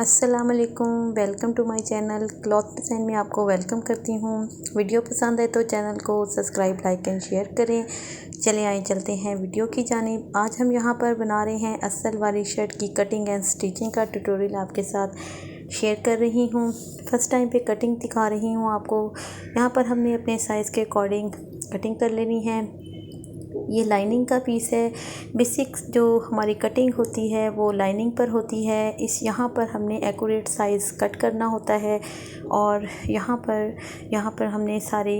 अस्सलामुअलैकुम, welcome to my channel cloth design में आपको वेलकम करती हूँ। वीडियो पसंद है तो चैनल को सब्सक्राइब, लाइक एंड शेयर करें। चले आए चलते हैं वीडियो की जानिब। आज हम यहाँ पर बना रहे हैं अस्सल वाली शर्ट की कटिंग एंड स्टिचिंग का ट्यूटोरियल आपके साथ शेयर कर रही हूँ। फर्स्ट टाइम पे कटिंग दिखा रही हूँ आपको। यहाँ पर हमने अपने साइज़ के अकॉर्डिंग कटिंग कर लेनी है। ये लाइनिंग का पीस है। बेसिक जो हमारी कटिंग होती है वो लाइनिंग पर होती है। यहाँ पर हमने एक्यूरेट साइज़ कट करना होता है और यहाँ पर हमने सारे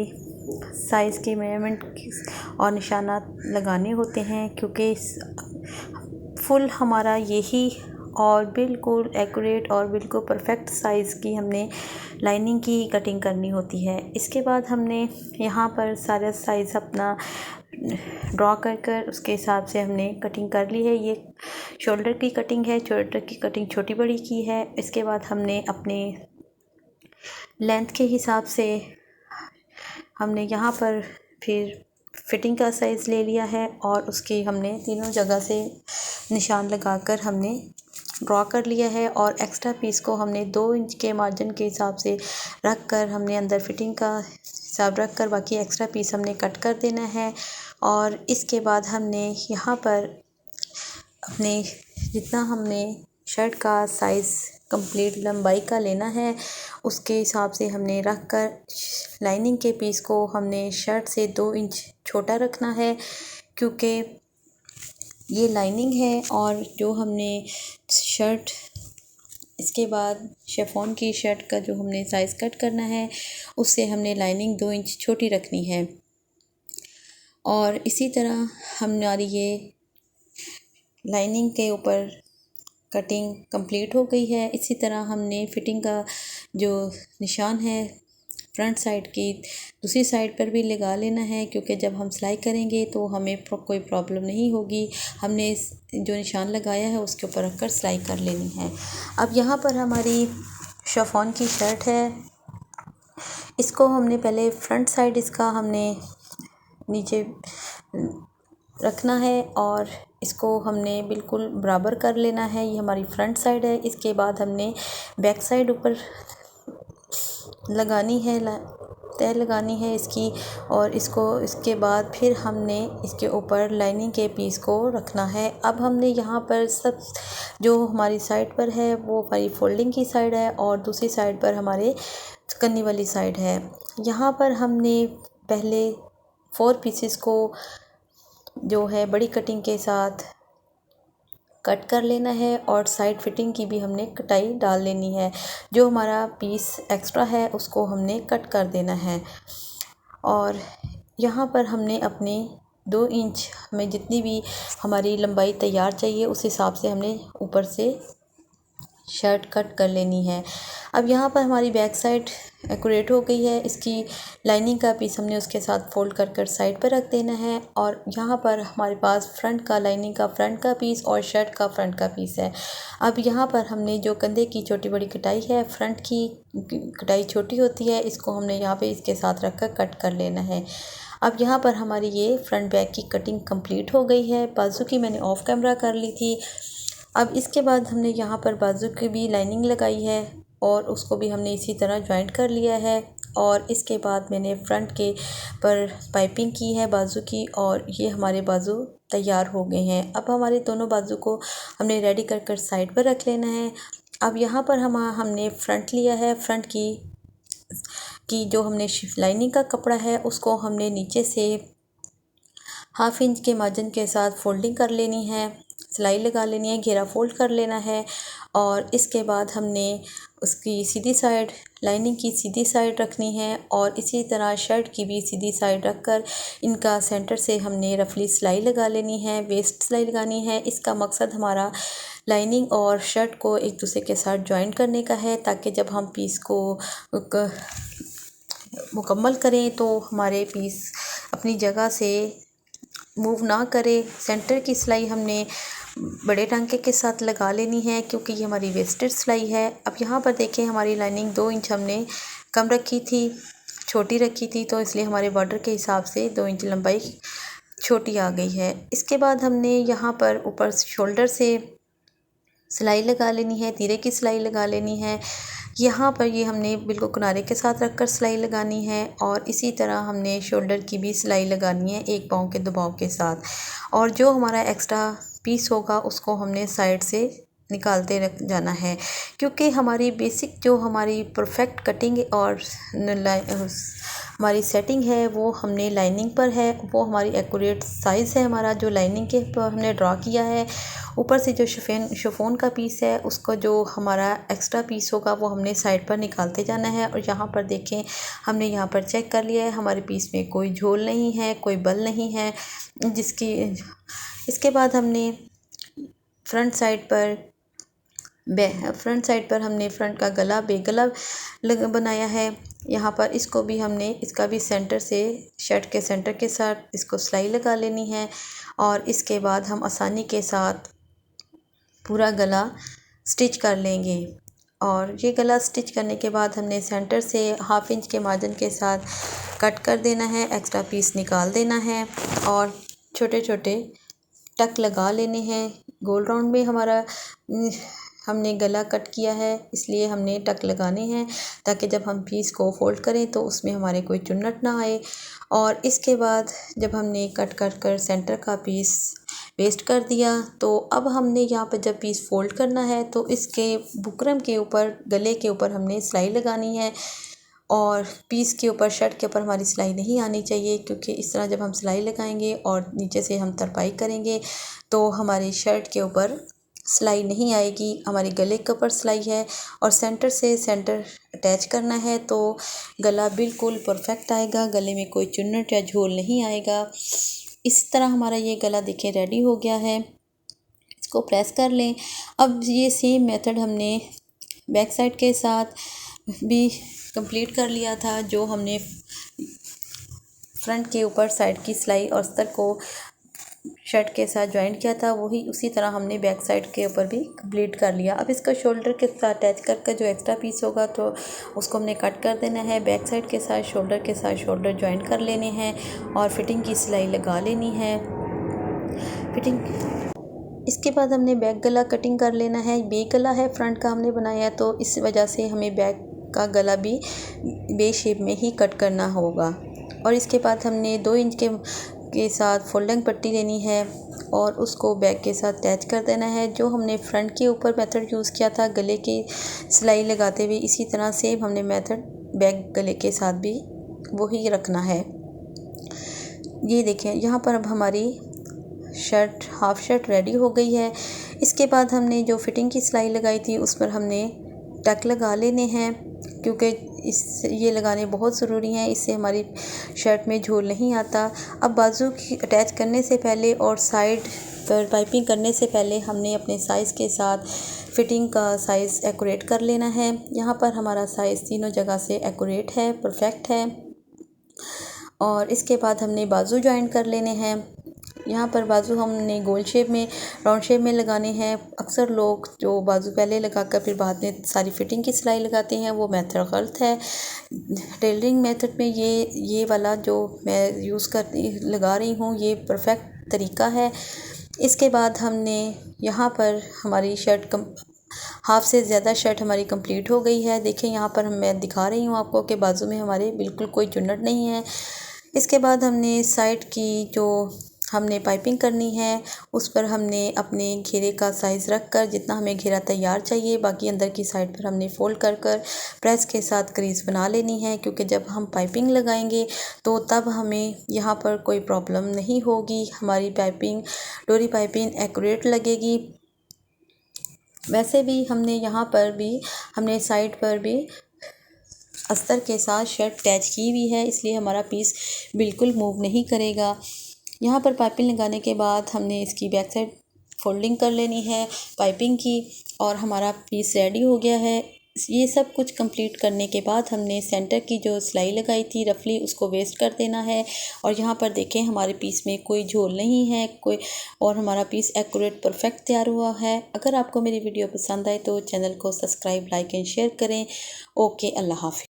साइज़ के मेजरमेंट और निशानात लगाने होते हैं, क्योंकि फुल हमारा यही और बिल्कुल एक्यूरेट और बिल्कुल परफेक्ट साइज़ की हमने लाइनिंग की कटिंग करनी होती है। इसके बाद हमने यहाँ पर सारा साइज़ अपना ड्रॉ कर उसके हिसाब से हमने कटिंग कर ली है। ये शोल्डर की कटिंग है, शोल्डर की कटिंग छोटी बड़ी की है। इसके बाद हमने अपने लेंथ के हिसाब से हमने यहाँ पर फिर फिटिंग का साइज़ ले लिया है और उसकी हमने तीनों जगह से निशान लगाकर हमने ड्रॉ कर लिया है। और एक्स्ट्रा पीस को हमने 2 इंच के मार्जिन के हिसाब से रख कर हमने अंदर फिटिंग का हिसाब रख कर बाकी एक्स्ट्रा पीस हमने कट कर देना है। और इसके बाद हमने यहाँ पर अपने जितना हमने शर्ट का साइज़ कंप्लीट लंबाई का लेना है उसके हिसाब से हमने रख कर लाइनिंग के पीस को हमने शर्ट से 2 इंच छोटा रखना है, क्योंकि ये लाइनिंग है। और जो हमने शर्ट इसके बाद शिफॉन की शर्ट का जो हमने साइज़ कट करना है उससे हमने लाइनिंग 2 इंच छोटी रखनी है। और इसी तरह हमारी ये लाइनिंग के ऊपर कटिंग कंप्लीट हो गई है। इसी तरह हमने फिटिंग का जो निशान है फ्रंट साइड की दूसरी साइड पर भी लगा लेना है, क्योंकि जब हम सिलाई करेंगे तो हमें कोई प्रॉब्लम नहीं होगी। हमने जो निशान लगाया है उसके ऊपर रख कर सिलाई कर लेनी है। अब यहाँ पर हमारी शिफॉन की शर्ट है। इसको हमने पहले फ्रंट साइड इसका हमने नीचे रखना है और इसको हमने बिल्कुल बराबर कर लेना है। ये हमारी फ्रंट साइड है। इसके बाद हमने बैक साइड ऊपर लगानी है, तय लगानी है इसकी। और इसके बाद फिर हमने इसके ऊपर लाइनिंग के पीस को रखना है। अब हमने यहाँ पर सब जो हमारी साइड पर है वो हमारी फोल्डिंग की साइड है और दूसरी साइड पर हमारे कन्नी वाली साइड है। यहाँ पर हमने पहले 4 पीसेस को जो है बड़ी कटिंग के साथ कट कर लेना है और साइड फिटिंग की भी हमने कटाई डाल लेनी है। जो हमारा पीस एक्स्ट्रा है उसको हमने कट कर देना है। और यहाँ पर हमने अपने 2 इंच में जितनी भी हमारी लंबाई तैयार चाहिए उस हिसाब से हमने ऊपर से शर्ट कट कर लेनी है। अब यहाँ पर हमारी बैक साइड एक्यूरेट हो गई है। इसकी लाइनिंग का पीस हमने उसके साथ फोल्ड कर साइड पर रख देना है। और यहाँ पर हमारे पास फ्रंट का लाइनिंग का फ्रंट का पीस और शर्ट का फ्रंट का पीस है। अब यहाँ पर हमने जो कंधे की छोटी बड़ी कटाई है, फ्रंट की कटाई छोटी होती है, इसको हमने यहाँ पे इसके साथ रख कर कट कर लेना है। अब यहाँ पर हमारी ये फ्रंट बैक की कटिंग कंप्लीट हो गई है। बाजू की मैंने ऑफ कैमरा कर ली थी। अब इसके बाद हमने यहाँ पर बाजू की भी लाइनिंग लगाई है और उसको भी हमने इसी तरह जॉइंट कर लिया है। और इसके बाद मैंने फ्रंट के पर पाइपिंग की है बाजू की और ये हमारे बाजू तैयार हो गए हैं। अब हमारे दोनों बाजू को हमने रेडी कर साइड पर रख लेना है। अब यहाँ पर हमने फ्रंट लिया है। फ्रंट की जो हमने लाइनिंग का कपड़ा है उसको हमने नीचे से 1/2 इंच के मार्जिन के साथ फोल्डिंग कर लेनी है, सिलाई लगा लेनी है, घेरा फोल्ड कर लेना है। और इसके बाद हमने उसकी सीधी साइड लाइनिंग की सीधी साइड रखनी है और इसी तरह शर्ट की भी सीधी साइड रखकर इनका सेंटर से हमने रफली सिलाई लगा लेनी है, वेस्ट सिलाई लगानी है। इसका मकसद हमारा लाइनिंग और शर्ट को एक दूसरे के साथ जॉइंट करने का है, ताकि जब हम पीस को मुकम्मल करें तो हमारे पीस अपनी जगह से मूव ना करे। सेंटर की सिलाई हमने बड़े टांके के साथ लगा लेनी है, क्योंकि ये हमारी वेस्टेड सिलाई है। अब यहाँ पर देखें हमारी लाइनिंग 2 इंच हमने कम रखी थी, छोटी रखी थी, तो इसलिए हमारे बॉर्डर के हिसाब से 2 इंच लंबाई छोटी आ गई है। इसके बाद हमने यहाँ पर ऊपर शोल्डर से सिलाई लगा लेनी है, तीरे की सिलाई लगा लेनी है। यहाँ पर ये हमने बिल्कुल किनारे के साथ रखकर सिलाई लगानी है और इसी तरह हमने शोल्डर की भी सिलाई लगानी है एक पाँव के दबाव के साथ। और जो हमारा एक्स्ट्रा पीस होगा उसको हमने साइड से निकालते रख जाना है, क्योंकि हमारी बेसिक जो हमारी परफेक्ट कटिंग और हमारी सेटिंग है वो हमने लाइनिंग पर है, वो हमारी एक्यूरेट साइज़ है हमारा जो लाइनिंग के पर हमने ड्रा किया है। ऊपर से जो शिफॉन का पीस है उसका जो हमारा एक्स्ट्रा पीस होगा वो हमने साइड पर निकालते जाना है। और यहाँ पर देखें, हमने यहाँ पर चेक कर लिया है हमारे पीस में कोई झोल नहीं है, कोई बल नहीं है जिसकी। इसके बाद हमने फ्रंट साइड पर हमने फ्रंट का गला बेगला बनाया है। यहाँ पर इसको भी हमने इसका भी सेंटर से शर्ट के सेंटर के साथ इसको सिलाई लगा लेनी है और इसके बाद हम आसानी के साथ पूरा गला स्टिच कर लेंगे। और ये गला स्टिच करने के बाद हमने सेंटर से 1/2 इंच के मार्जिन के साथ कट कर देना है, एक्स्ट्रा पीस निकाल देना है और छोटे छोटे टक लगा लेने हैं। गोल राउंड में हमारा हमने गला कट किया है, इसलिए हमने टक लगाने हैं ताकि जब हम पीस को फोल्ड करें तो उसमें हमारे कोई चुन्नट ना आए। और इसके बाद जब हमने कट कर सेंटर का पीस वेस्ट कर दिया तो अब हमने यहाँ पर जब पीस फोल्ड करना है तो इसके बुकरम के ऊपर, गले के ऊपर हमने सिलाई लगानी है। और पीस के ऊपर, शर्ट के ऊपर हमारी सिलाई नहीं आनी चाहिए, क्योंकि इस तरह जब हम सिलाई लगाएंगे और नीचे से हम तरपाई करेंगे तो हमारी शर्ट के ऊपर सिलाई नहीं आएगी। हमारे गले के ऊपर सिलाई है और सेंटर से सेंटर अटैच करना है तो गला बिल्कुल परफेक्ट आएगा, गले में कोई चुन्नट या झोल नहीं आएगा। इस तरह हमारा ये गला देखें रेडी हो गया है। इसको प्रेस कर लें। अब ये सेम मेथड हमने बैक साइड के साथ भी कंप्लीट कर लिया था। जो हमने फ्रंट के ऊपर साइड की सिलाई और अस्तर को शर्ट के साथ ज्वाइंट किया था वही उसी तरह हमने बैक साइड के ऊपर भी कंप्लीट कर लिया। अब इसका शोल्डर के साथ अटैच करके जो एक्स्ट्रा पीस होगा तो उसको हमने कट कर देना है। बैक साइड के साथ शोल्डर ज्वाइंट कर लेने हैं और फिटिंग की सिलाई लगा लेनी है। इसके बाद हमने बैक गला कटिंग कर लेना है। बे गला है, फ्रंट का हमने बनाया तो इस वजह से हमें बैक का गला भी बे शेप में ही कट करना होगा। और इसके बाद हमने 2 इंच के साथ फोल्डिंग पट्टी लेनी है और उसको बैक के साथ अटैच कर देना है। जो हमने फ्रंट के ऊपर मेथड यूज़ किया था गले की सिलाई लगाते हुए, इसी तरह सेम हमने मेथड बैक गले के साथ भी वही रखना है। ये देखें, यहाँ पर अब हमारी शर्ट, हाफ शर्ट रेडी हो गई है। इसके बाद हमने जो फिटिंग की सिलाई लगाई थी उस पर हमने टक लगा लेने हैं, क्योंकि ये लगाने बहुत ज़रूरी हैं, इससे हमारी शर्ट में झोल नहीं आता। अब बाजू की अटैच करने से पहले और साइड पर पाइपिंग करने से पहले हमने अपने साइज़ के साथ फिटिंग का साइज़ एक्यूरेट कर लेना है। यहाँ पर हमारा साइज़ तीनों जगह से एक्यूरेट है, परफेक्ट है। और इसके बाद हमने बाजू ज्वाइन कर लेने हैं। यहाँ पर बाजू हमने गोल शेप में, राउंड शेप में लगाने हैं। अक्सर लोग जो बाजू पहले लगाकर फिर बाद में सारी फिटिंग की सिलाई लगाते हैं, वो मेथड गलत है। टेलरिंग मेथड में ये वाला जो मैं लगा रही हूँ ये परफेक्ट तरीका है। इसके बाद हमने यहाँ पर हमारी शर्ट हाफ से ज़्यादा शर्ट हमारी कंप्लीट हो गई है। देखें, यहाँ पर मैं दिखा रही हूँ आपको कि बाजू में हमारे बिल्कुल कोई चुन्नट नहीं है। इसके बाद हमने साइड की जो हमने पाइपिंग करनी है उस पर हमने अपने घेरे का साइज़ रख कर जितना हमें घेरा तैयार चाहिए, बाकी अंदर की साइड पर हमने फ़ोल्ड कर प्रेस के साथ क्रीज़ बना लेनी है, क्योंकि जब हम पाइपिंग लगाएंगे तो तब हमें यहाँ पर कोई प्रॉब्लम नहीं होगी। हमारी डोरी पाइपिंग एक्यूरेट लगेगी। वैसे भी हमने यहाँ पर भी हमने साइड पर भी अस्तर के साथ शर्ट अटैच की हुई है, इसलिए हमारा पीस बिल्कुल मूव नहीं करेगा। यहाँ पर पाइपिंग लगाने के बाद हमने इसकी बैक साइड फोल्डिंग कर लेनी है पाइपिंग की और हमारा पीस रेडी हो गया है। ये सब कुछ कंप्लीट करने के बाद हमने सेंटर की जो सिलाई लगाई थी रफली उसको वेस्ट कर देना है। और यहाँ पर देखें, हमारे पीस में कोई झोल नहीं है और हमारा पीस एक्यूरेट परफेक्ट तैयार हुआ है। अगर आपको मेरी वीडियो पसंद आए तो चैनल को सब्सक्राइब, लाइक एंड शेयर करें। ओके, अल्लाह हाफ़िज़।